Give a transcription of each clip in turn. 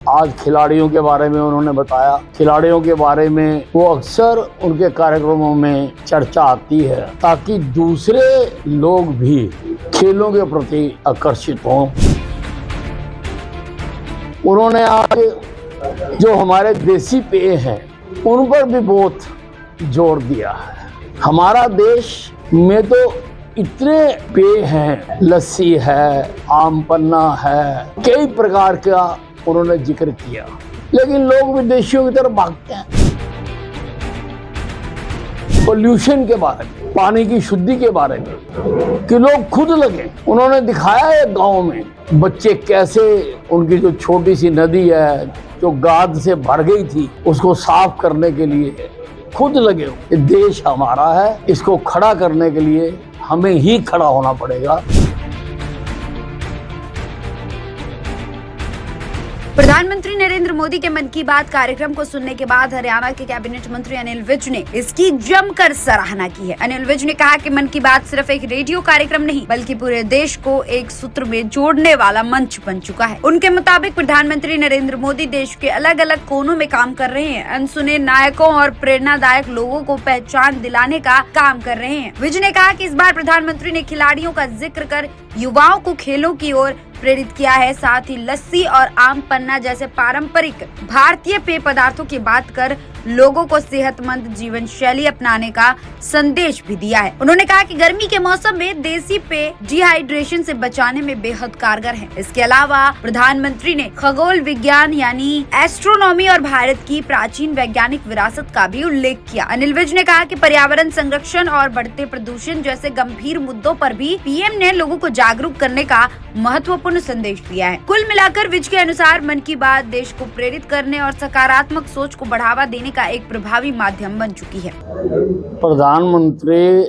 आज खिलाड़ियों के बारे में उन्होंने बताया। खिलाड़ियों के बारे में वो अक्सर उनके कार्यक्रमों में चर्चा आती है ताकि दूसरे लोग भी खेलों के प्रति आकर्षित हों। उन्होंने आज जो हमारे देसी पेय हैं उन पर भी बहुत जोर दिया है। हमारा देश में तो इतने पेय हैं, लस्सी है, आम पन्ना है, कई प्रकार का उन्होंने जिक्र किया, लेकिन लोग विदेशियों की तरफ भागते हैं। पोल्यूशन के बारे में, पानी की शुद्धि के बारे में कि लोग खुद लगे। उन्होंने दिखाया है गांव में बच्चे कैसे उनकी जो छोटी सी नदी है जो गाद से भर गई थी उसको साफ करने के लिए खुद लगे हो। ये देश हमारा है, इसको खड़ा करने के लिए हमें ही खड़ा होना पड़ेगा। प्रधानमंत्री नरेंद्र मोदी के मन की बात कार्यक्रम को सुनने के बाद हरियाणा के कैबिनेट मंत्री अनिल विज ने इसकी जमकर सराहना की है। अनिल विज ने कहा कि मन की बात सिर्फ एक रेडियो कार्यक्रम नहीं बल्कि पूरे देश को एक सूत्र में जोड़ने वाला मंच बन चुका है। उनके मुताबिक प्रधानमंत्री नरेंद्र मोदी देश के अलग अलग कोनों में काम कर रहे हैं, अनसुने नायकों और प्रेरणादायक लोगों को पहचान दिलाने का काम कर रहे हैं। विज ने कहा कि इस बार प्रधानमंत्री ने खिलाड़ियों का जिक्र कर युवाओं को खेलों की ओर प्रेरित किया है। साथ ही लस्सी और आम पन्ना जैसे पारंपरिक भारतीय पेय पदार्थों की बात कर लोगों को सेहतमंद जीवन शैली अपनाने का संदेश भी दिया है। उन्होंने कहा कि गर्मी के मौसम में देसी पेय डिहाइड्रेशन से बचाने में बेहद कारगर है। इसके अलावा प्रधानमंत्री ने खगोल विज्ञान यानी एस्ट्रोनॉमी और भारत की प्राचीन वैज्ञानिक विरासत का भी उल्लेख किया। अनिल विज ने कहा कि पर्यावरण संरक्षण और बढ़ते प्रदूषण जैसे गंभीर मुद्दों पर भी पीएम ने लोगों को जागरूक करने का महत्वपूर्ण संदेश दिया है। कुल मिलाकर विज के अनुसार मन की बात देश को प्रेरित करने और सकारात्मक सोच को बढ़ावा देने का एक प्रभावी माध्यम बन चुकी है। प्रधानमंत्री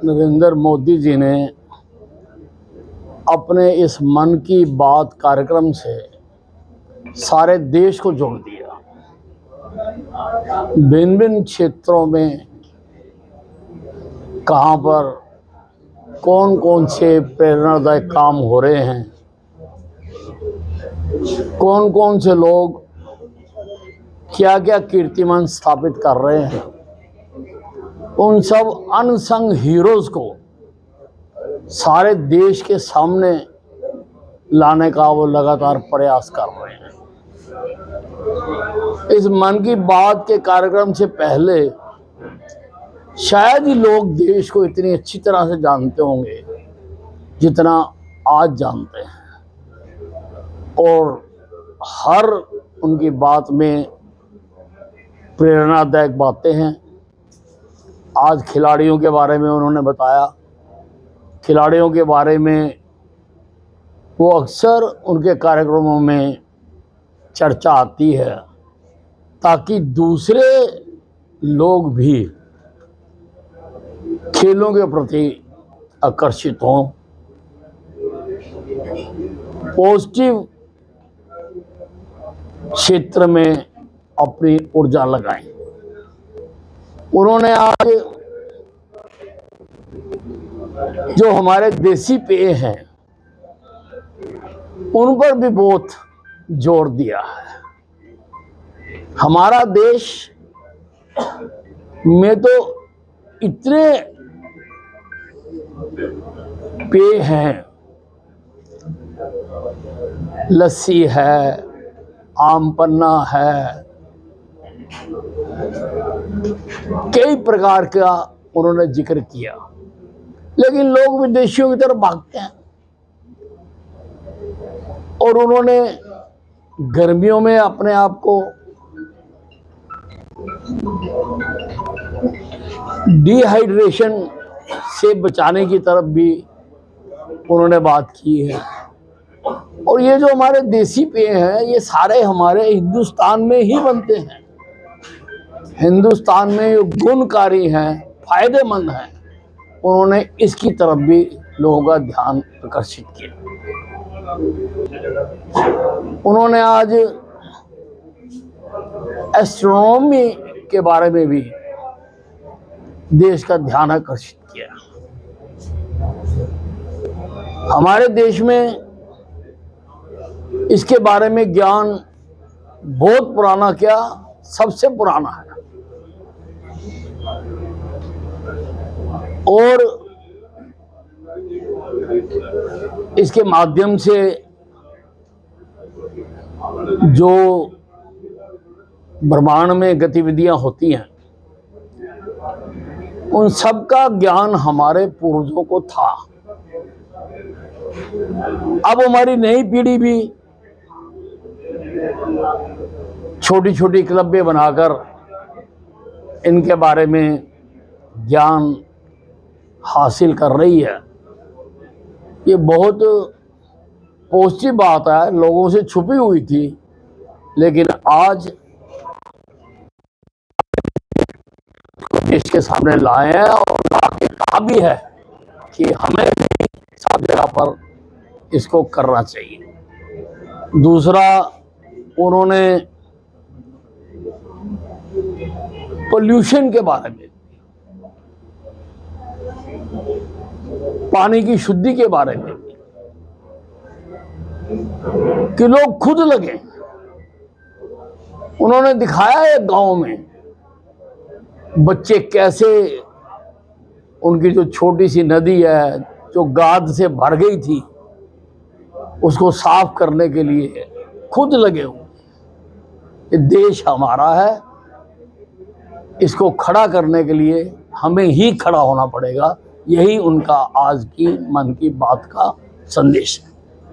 नरेंद्र मोदी जी ने अपने इस मन की बात कार्यक्रम से सारे देश को जोड़ दिया। भिन्न भिन्न क्षेत्रों में कहां पर कौन कौन से प्रेरणादायक काम हो रहे हैं, कौन कौन से लोग क्या क्या कीर्तिमान स्थापित कर रहे हैं, उन सब अनसंग हीरोज को सारे देश के सामने लाने का वो लगातार प्रयास कर रहे हैं। इस मन की बात के कार्यक्रम से पहले शायद ही लोग देश को इतनी अच्छी तरह से जानते होंगे जितना आज जानते हैं, और हर उनकी बात में प्रेरणादायक बातें हैं। आज खिलाड़ियों के बारे में उन्होंने बताया। खिलाड़ियों के बारे में वो अक्सर उनके कार्यक्रमों में चर्चा आती है ताकि दूसरे लोग भी खेलों के प्रति आकर्षित हों, पॉजिटिव क्षेत्र में अपनी ऊर्जा लगाएं। उन्होंने आज जो हमारे देसी पेय हैं उन पर भी बहुत जोर दिया है। हमारा देश में तो इतने पेय हैं, लस्सी है, आम पन्ना है, कई प्रकार का उन्होंने जिक्र किया, लेकिन लोग विदेशियों की तरफ भागते हैं। और उन्होंने गर्मियों में अपने आप को डिहाइड्रेशन से बचाने की तरफ भी उन्होंने बात की है। और ये जो हमारे देसी पेय हैं ये सारे हमारे हिंदुस्तान में ही बनते हैं। हिंदुस्तान में ये गुणकारी हैं, फायदेमंद हैं। उन्होंने इसकी तरफ भी लोगों का ध्यान आकर्षित किया। उन्होंने आज एस्ट्रोनॉमी के बारे में भी देश का ध्यान आकर्षित किया। हमारे देश में इसके बारे में ज्ञान बहुत पुराना क्या, सबसे पुराना है। और इसके माध्यम से जो ब्रह्मांड में गतिविधियां होती हैं, उन सब का ज्ञान हमारे पूर्वजों को था। अब हमारी नई पीढ़ी भी छोटी छोटी क्लबें बनाकर इनके बारे में ज्ञान हासिल कर रही है। ये बहुत पॉजिटिव बात है, लोगों से छुपी हुई थी, लेकिन आज इसके सामने लाए हैं और लाके कहा भी है कि हमें भी सब जगह पर इसको करना चाहिए। दूसरा, उन्होंने पोल्यूशन के बारे में, पानी की शुद्धि के बारे में कि लोग खुद लगे। उन्होंने दिखाया है गांव में बच्चे कैसे उनकी जो छोटी सी नदी है जो गाद से भर गई थी, उसको साफ करने के लिए खुद लगे हुए। ये देश हमारा है, इसको खड़ा करने के लिए हमें ही खड़ा होना पड़ेगा। यही उनका आज की मन की बात का संदेश है।